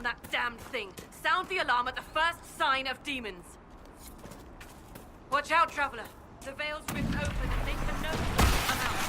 on that damned thing. Sound the alarm at the first sign of demons. Watch out, Traveler. The veil's ripped open and make them know I'm out.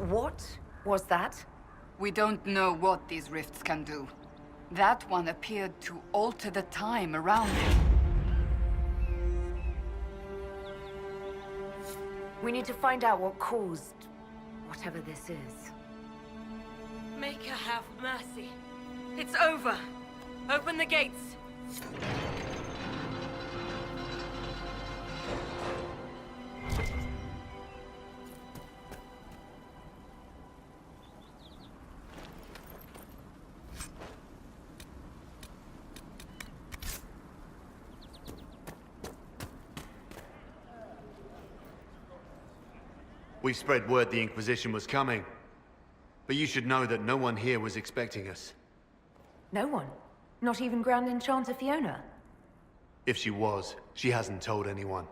What was that? We don't know what these rifts can do. That one appeared to alter the time around it. We need to find out what caused whatever this is. Make her have mercy. It's over. Open the gates. We spread word the Inquisition was coming. But you should know that no one here was expecting us. No one? Not even Grand Enchanter Fiona? If she was, she hasn't told anyone.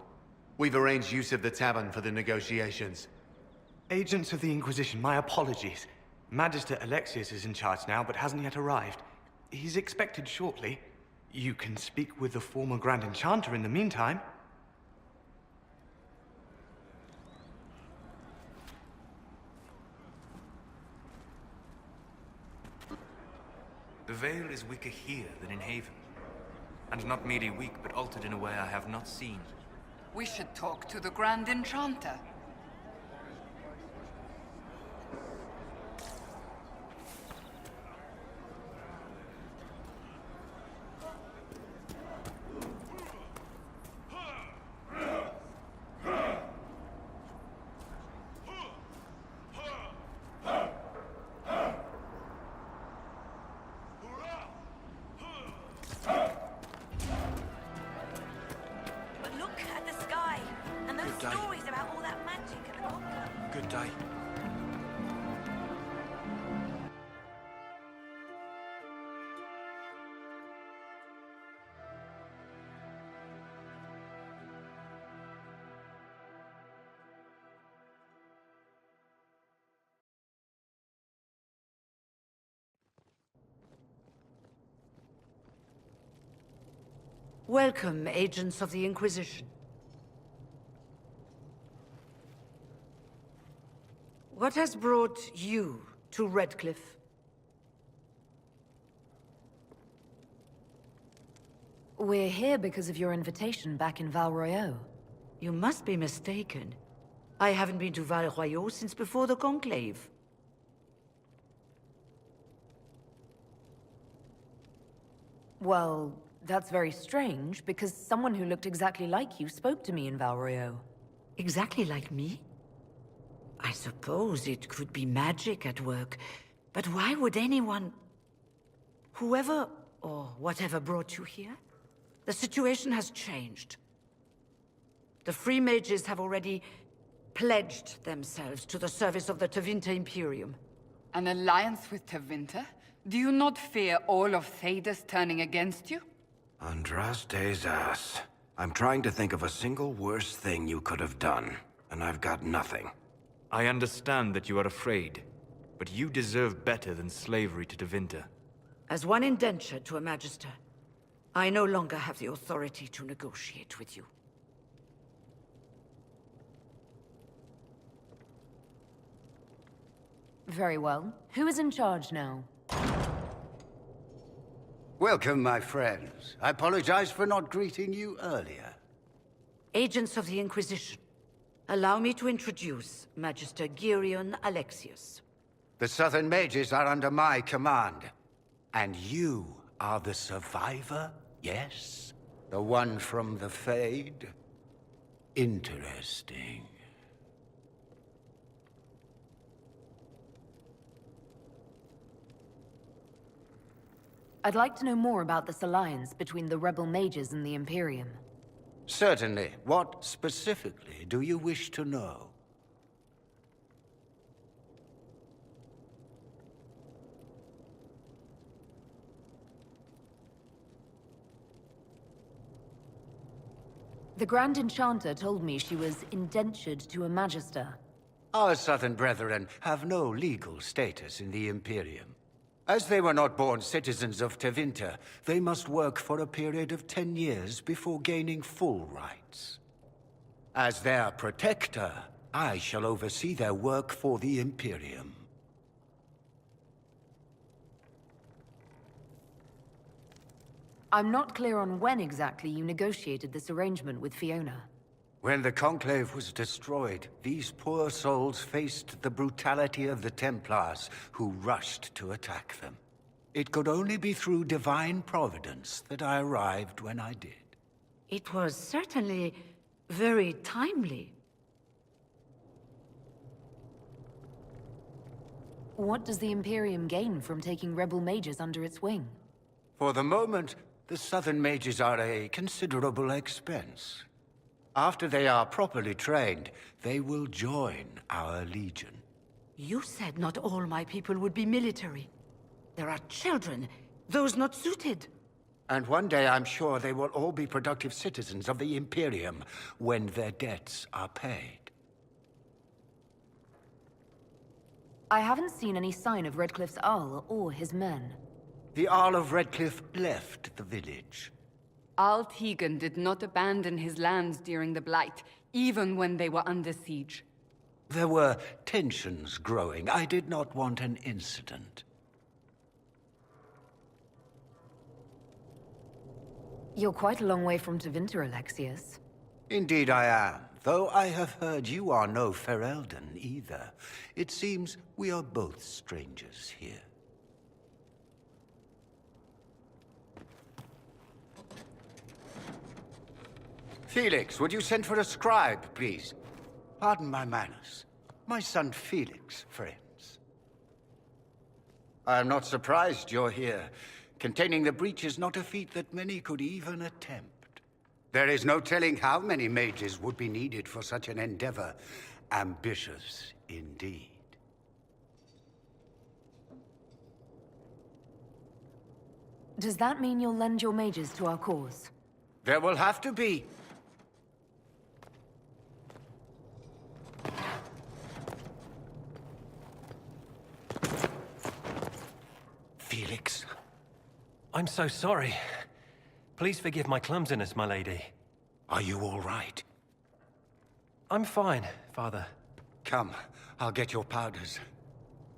We've arranged use of the tavern for the negotiations. Agents of the Inquisition, my apologies. Magister Alexius is in charge now, but hasn't yet arrived. He's expected shortly. You can speak with the former Grand Enchanter in the meantime. The veil is weaker here than in Haven. And not merely weak, but altered in a way I have not seen. We should talk to the Grand Enchanter. Good day. Welcome, agents of the Inquisition. What has brought you to Redcliffe? We're here because of your invitation back in Val Royeaux. You must be mistaken. I haven't been to Val Royeaux since before the Conclave. Well, that's very strange, because someone who looked exactly like you spoke to me in Val Royeaux. Exactly like me? I suppose it could be magic at work, but why would anyone... Whoever or whatever brought you here? The situation has changed. The Free Mages have already pledged themselves to the service of the Tevinter Imperium. An alliance with Tevinter? Do you not fear all of Thedas turning against you? Andraste's ass. I'm trying to think of a single worse thing you could have done, and I've got nothing. I understand that you are afraid, but you deserve better than slavery to Tevinter. As one indentured to a Magister, I no longer have the authority to negotiate with you. Very well. Who is in charge now? Welcome, my friends. I apologize for not greeting you earlier. Agents of the Inquisition, allow me to introduce Magister Girion Alexius. The Southern Mages are under my command. And you are the survivor, yes? The one from the Fade? Interesting. I'd like to know more about this alliance between the rebel mages and the Imperium. Certainly. What specifically do you wish to know? The Grand Enchanter told me she was indentured to a Magister. Our Southern brethren have no legal status in the Imperium. As they were not born citizens of Tevinter, they must work for a period of 10 years before gaining full rights. As their protector, I shall oversee their work for the Imperium. I'm not clear on when exactly you negotiated this arrangement with Fiona. When the Conclave was destroyed, these poor souls faced the brutality of the Templars, who rushed to attack them. It could only be through divine providence that I arrived when I did. It was certainly very timely. What does the Imperium gain from taking rebel mages under its wing? For the moment, the Southern Mages are a considerable expense. After they are properly trained, they will join our Legion. You said not all my people would be military. There are children, those not suited. And one day I'm sure they will all be productive citizens of the Imperium when their debts are paid. I haven't seen any sign of Redcliffe's Arl or his men. The Arl of Redcliffe left the village. Al Tegan did not abandon his lands during the Blight, even when they were under siege. There were tensions growing. I did not want an incident. You're quite a long way from Tevinter, Alexius. Indeed I am, though I have heard you are no Ferelden either. It seems we are both strangers here. Felix, would you send for a scribe, please? Pardon my manners. My son Felix, friends. I am not surprised you're here. Containing the breach is not a feat that many could even attempt. There is no telling how many mages would be needed for such an endeavor. Ambitious, indeed. Does that mean you'll lend your mages to our cause? There will have to be. Felix. I'm so sorry. Please forgive my clumsiness, my lady. Are you all right? I'm fine, Father. Come, I'll get your powders.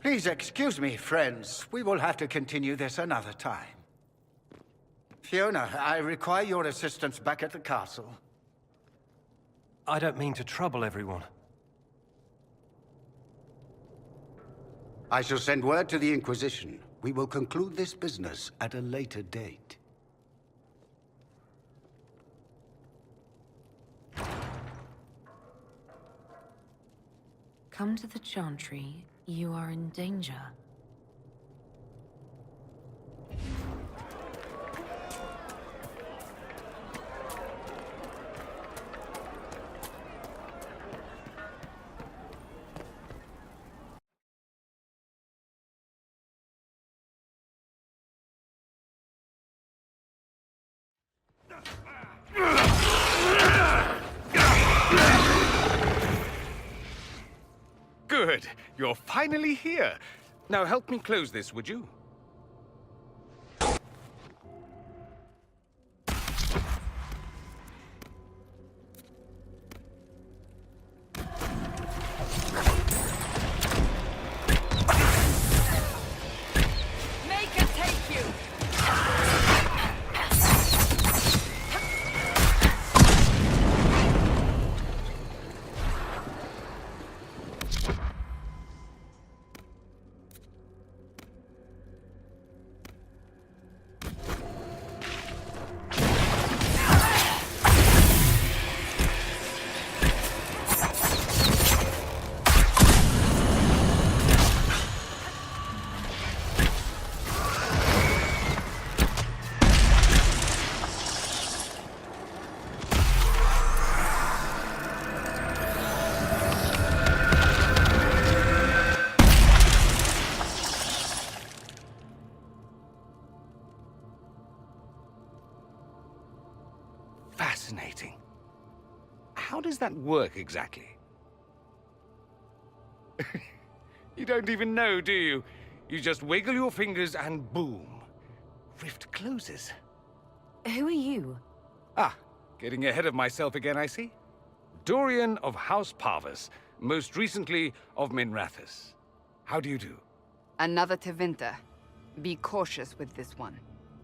Please excuse me, friends. We will have to continue this another time. Fiona, I require your assistance back at the castle. I don't mean to trouble everyone. I shall send word to the Inquisition. We will conclude this business at a later date. Come to the Chantry. You are in danger. Good. You're finally here. Now help me close this, would you? Make her take you! Fascinating. How does that work exactly? You don't even know, do you? You just wiggle your fingers and boom. Rift closes. Who are you? Ah, getting ahead of myself again, I see. Dorian of House Parvus, most recently of Minrathous. How do you do? Another Tevinter. Be cautious with this one.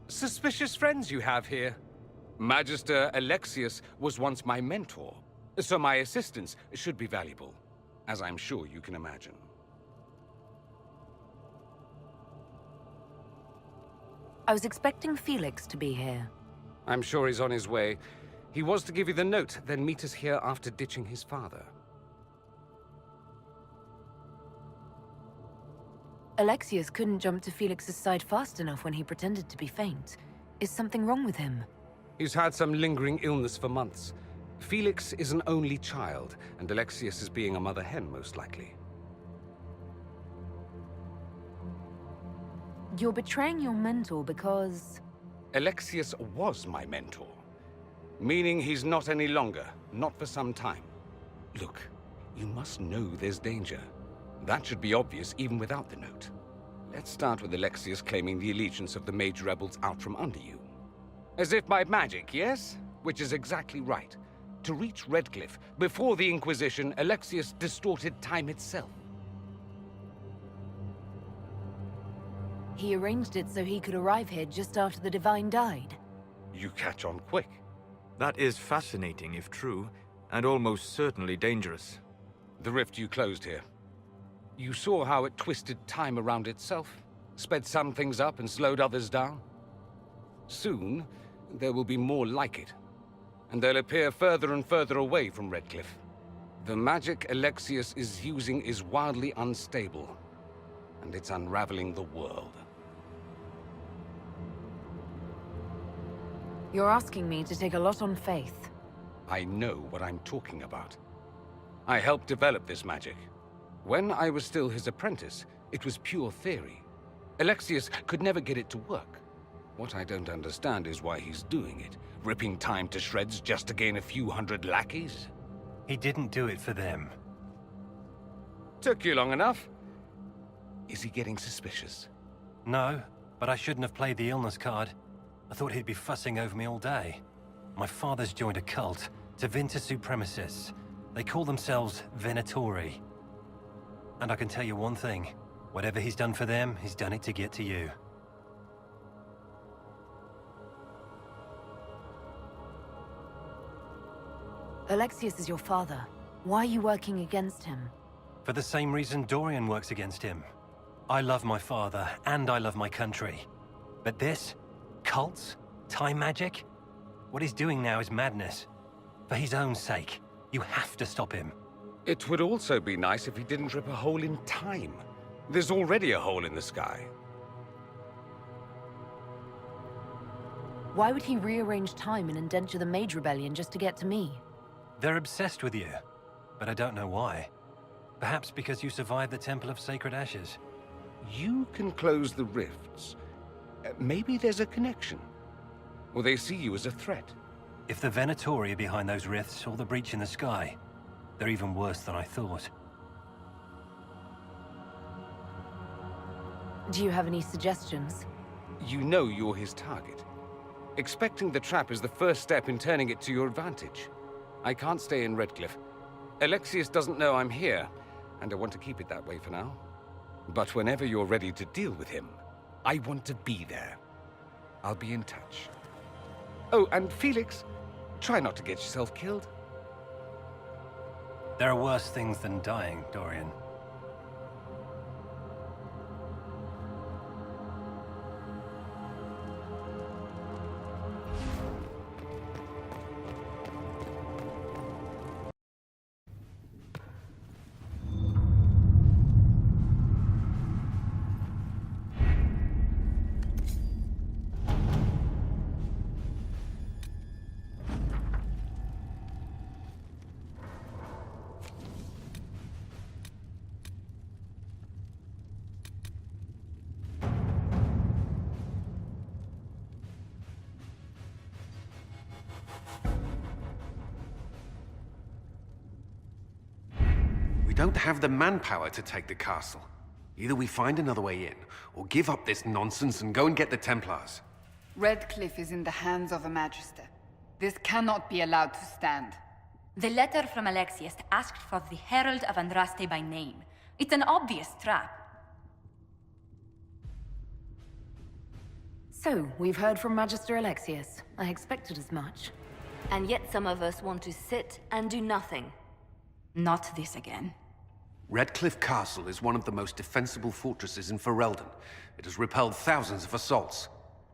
Suspicious friends you have here. Magister Alexius was once my mentor, so my assistance should be valuable, as I'm sure you can imagine. I was expecting Felix to be here. I'm sure he's on his way. He was to give you the note, then meet us here after ditching his father. Alexius couldn't jump to Felix's side fast enough when he pretended to be faint. Is something wrong with him? He's had some lingering illness for months. Felix is an only child, and Alexius is being a mother hen, most likely. You're betraying your mentor because... Alexius was my mentor. Meaning he's not any longer, not for some time. Look, you must know there's danger. That should be obvious even without the note. Let's start with Alexius claiming the allegiance of the mage rebels out from under you. As if by magic, yes? Which is exactly right. To reach Redcliffe, before the Inquisition, Alexius distorted time itself. He arranged it so he could arrive here just after the Divine died. You catch on quick. That is fascinating if true, and almost certainly dangerous. The rift you closed here. You saw how it twisted time around itself, sped some things up and slowed others down. Soon, there will be more like it, and they'll appear further and further away from Redcliffe. The magic Alexius is using is wildly unstable, and it's unraveling the world. You're asking me to take a lot on faith. I know what I'm talking about. I helped develop this magic. When I was still his apprentice, it was pure theory. Alexius could never get it to work. What I don't understand is why he's doing it, ripping time to shreds just to gain a few hundred lackeys. He didn't do it for them. Took you long enough. Is he getting suspicious? No, but I shouldn't have played the illness card. I thought he'd be fussing over me all day. My father's joined a cult, Tevinter Supremacists. They call themselves Venatori. And I can tell you one thing. Whatever he's done for them, he's done it to get to you. Alexius is your father. Why are you working against him? For the same reason Dorian works against him. I love my father, and I love my country. But this? Cults? Time magic? What he's doing now is madness. For his own sake, you have to stop him. It would also be nice if he didn't rip a hole in time. There's already a hole in the sky. Why would he rearrange time and indenture the Mage Rebellion just to get to me? They're obsessed with you, but I don't know why. Perhaps because you survived the Temple of Sacred Ashes. You can close the rifts. Maybe there's a connection. Or they see you as a threat. If the Venatori are behind those rifts or the breach in the sky, they're even worse than I thought. Do you have any suggestions? You know you're his target. Expecting the trap is the first step in turning it to your advantage. I can't stay in Redcliffe. Alexius doesn't know I'm here, and I want to keep it that way for now. But whenever you're ready to deal with him, I want to be there. I'll be in touch. Oh, and Felix, try not to get yourself killed. There are worse things than dying, Dorian. We don't have the manpower to take the castle. Either we find another way in, or give up this nonsense and go and get the Templars. Redcliffe is in the hands of a Magister. This cannot be allowed to stand. The letter from Alexius asked for the Herald of Andraste by name. It's an obvious trap. So, we've heard from Magister Alexius. I expected as much. And yet some of us want to sit and do nothing. Not this again. Redcliffe Castle is one of the most defensible fortresses in Ferelden. It has repelled thousands of assaults.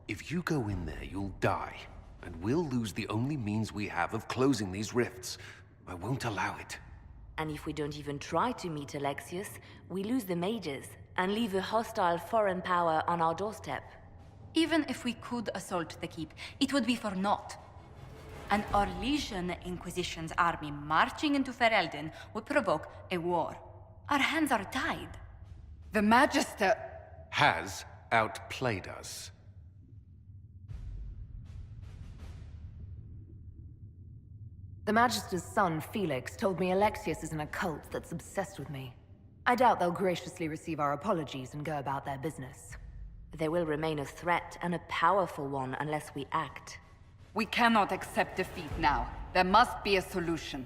If you go in there, you'll die. And we'll lose the only means we have of closing these rifts. I won't allow it. And if we don't even try to meet Alexius, we lose the mages and leave a hostile foreign power on our doorstep. Even if we could assault the keep, it would be for naught. An Orlesian Inquisition's army marching into Ferelden would provoke a war. Our hands are tied. The Magister has outplayed us. The Magister's son, Felix, told me Alexius is in a cult that's obsessed with me. I doubt they'll graciously receive our apologies and go about their business. They will remain a threat, and a powerful one, unless we act. We cannot accept defeat now. There must be a solution.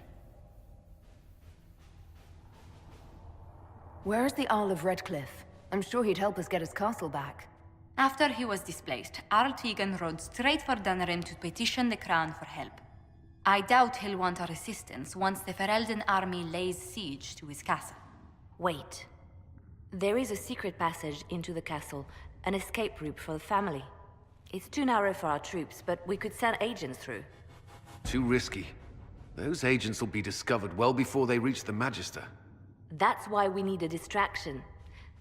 Where is the Arl of Redcliffe? I'm sure he'd help us get his castle back. After he was displaced, Arl Tegan rode straight for Dunnerim to petition the Crown for help. I doubt he'll want our assistance once the Ferelden army lays siege to his castle. Wait. There is a secret passage into the castle, an escape route for the family. It's too narrow for our troops, but we could send agents through. Too risky. Those agents will be discovered well before they reach the Magister. That's why we need a distraction.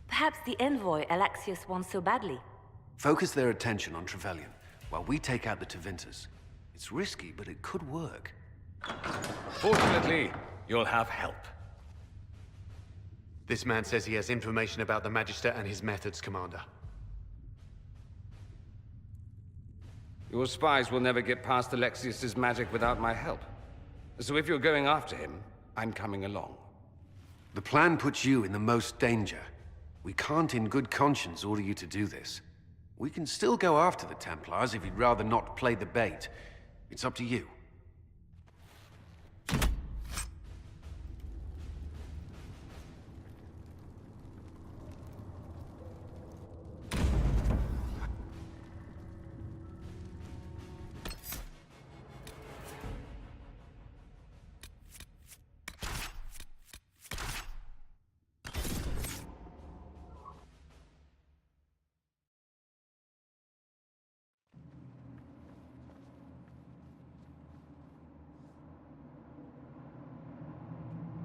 Perhaps the envoy Alexius wants so badly. Focus their attention on Trevelyan, while we take out the Tevinters. It's risky, but it could work. Fortunately, you'll have help. This man says he has information about the Magister and his methods, Commander. Your spies will never get past Alexius's magic without my help. So if you're going after him, I'm coming along. The plan puts you in the most danger. We can't in good conscience order you to do this. We can still go after the Templars if you'd rather not play the bait. It's up to you.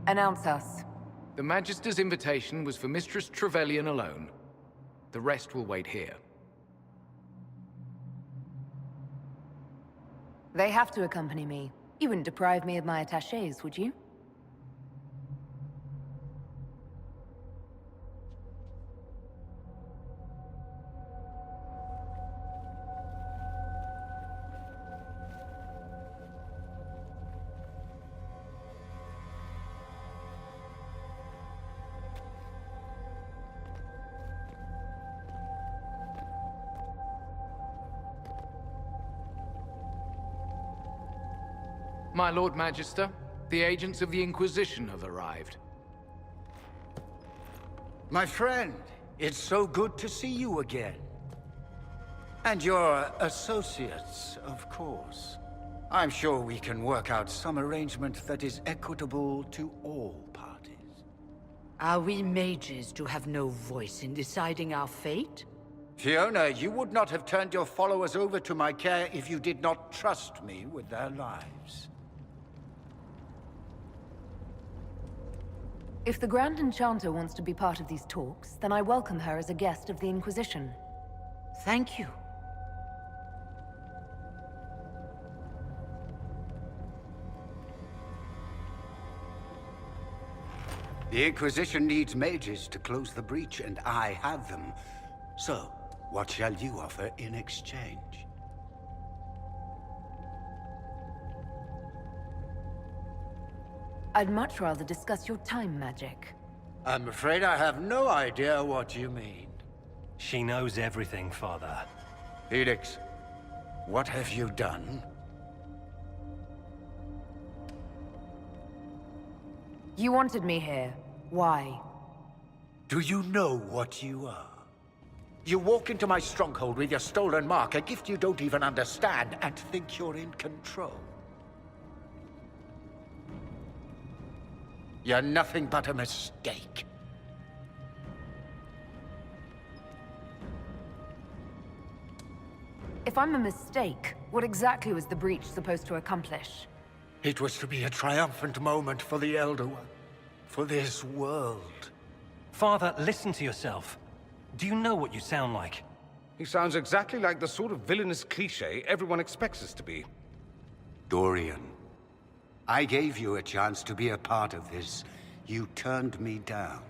Announce us. The Magister's invitation was for Mistress Trevelyan alone. The rest will wait here. They have to accompany me. You wouldn't deprive me of my attachés, would you? My Lord Magister, the agents of the Inquisition have arrived. My friend, it's so good to see you again. And your associates, of course. I'm sure we can work out some arrangement that is equitable to all parties. Are we mages to have no voice in deciding our fate? Fiona, you would not have turned your followers over to my care if you did not trust me with their lives. If the Grand Enchanter wants to be part of these talks, then I welcome her as a guest of the Inquisition. Thank you. The Inquisition needs mages to close the breach, and I have them. So, what shall you offer in exchange? I'd much rather discuss your time magic. I'm afraid I have no idea what you mean. She knows everything, Father. Felix, what have you done? You wanted me here. Why? Do you know what you are? You walk into my stronghold with your stolen mark, a gift you don't even understand, and think you're in control. You're nothing but a mistake. If I'm a mistake, what exactly was the breach supposed to accomplish? It was to be a triumphant moment for the Elder One. For this world. Father, listen to yourself. Do you know what you sound like? He sounds exactly like the sort of villainous cliché everyone expects us to be. Dorian, I gave you a chance to be a part of this. You turned me down.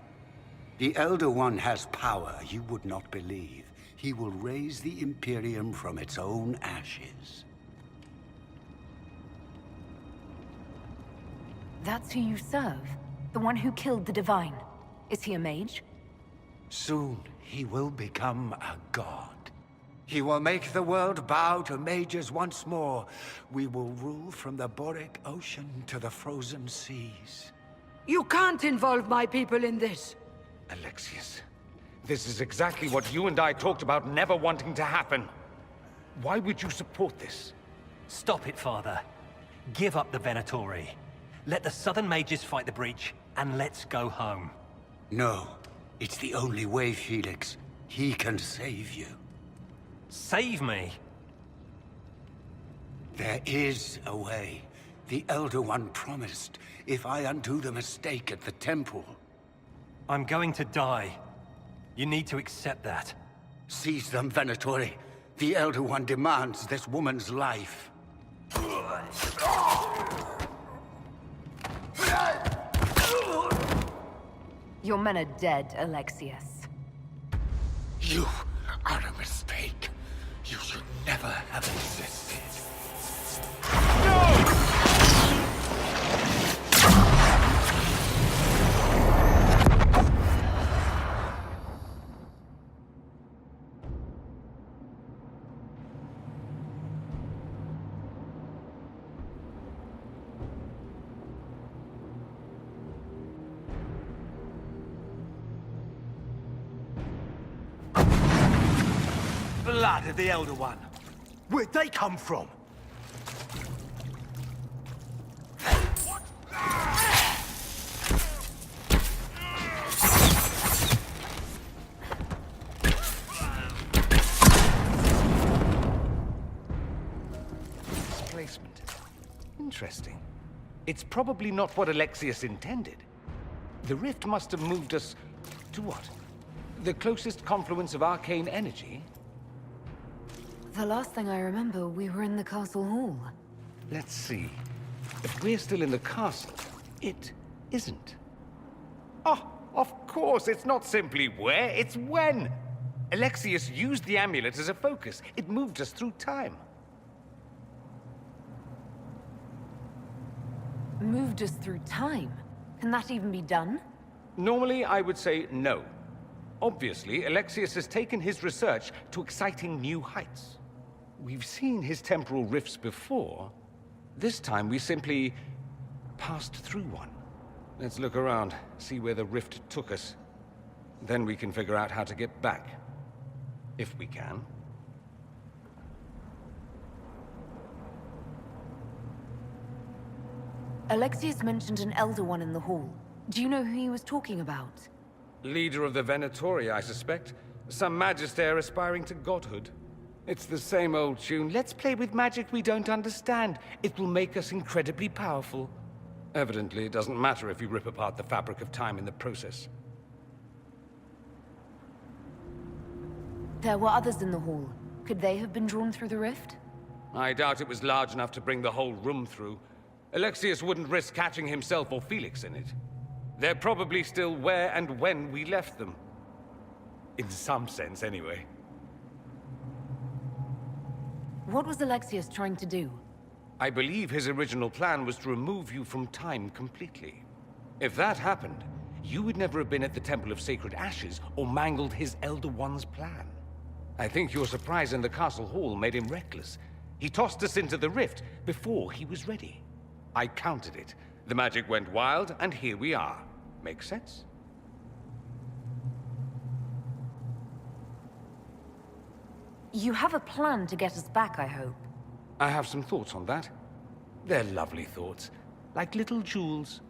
The Elder One has power you would not believe. He will raise the Imperium from its own ashes. That's who you serve? The one who killed the Divine? Is he a mage? Soon, he will become a god. He will make the world bow to mages once more. We will rule from the Boric Ocean to the frozen seas. You can't involve my people in this. Alexius, this is exactly what you and I talked about never wanting to happen. Why would you support this? Stop it, Father. Give up the Venatori. Let the Southern Mages fight the breach, and let's go home. No. It's the only way, Felix. He can save you. Save me? There is a way. The Elder One promised, if I undo the mistake at the temple. I'm going to die. You need to accept that. Seize them, Venatori. The Elder One demands this woman's life. Your men are dead, Alexius. You are a mistake. You should never have existed. Blood of the Elder One. Where'd they come from? Displacement. Interesting. It's probably not what Alexius intended. The rift must have moved us to what? The closest confluence of arcane energy? The last thing I remember, we were in the castle hall. Let's see. If we're still in the castle, it isn't. Oh, of course, it's not simply where, it's when! Alexius used the amulet as a focus. It moved us through time. Moved us through time? Can that even be done? Normally, I would say no. Obviously, Alexius has taken his research to exciting new heights. We've seen his temporal rifts before, This time we simply passed through one. Let's look around, see where the rift took us. Then we can figure out how to get back. If we can. Alexius mentioned an Elder One in the hall. Do you know who he was talking about? Leader of the Venatori, I suspect. Some magister aspiring to godhood. It's the same old tune. Let's play with magic we don't understand. It will make us incredibly powerful. Evidently, it doesn't matter if you rip apart the fabric of time in the process. There were others in the hall. Could they have been drawn through the rift? I doubt it was large enough to bring the whole room through. Alexius wouldn't risk catching himself or Felix in it. They're probably still where and when we left them. In some sense, anyway. What was Alexius trying to do? I believe his original plan was to remove you from time completely. If that happened, you would never have been at the Temple of Sacred Ashes or mangled his Elder One's plan. I think your surprise in the castle hall made him reckless. He tossed us into the rift before he was ready. I counted it. The magic went wild, and here we are. Make sense? You have a plan to get us back, I hope. I have some thoughts on that. They're lovely thoughts, like little jewels.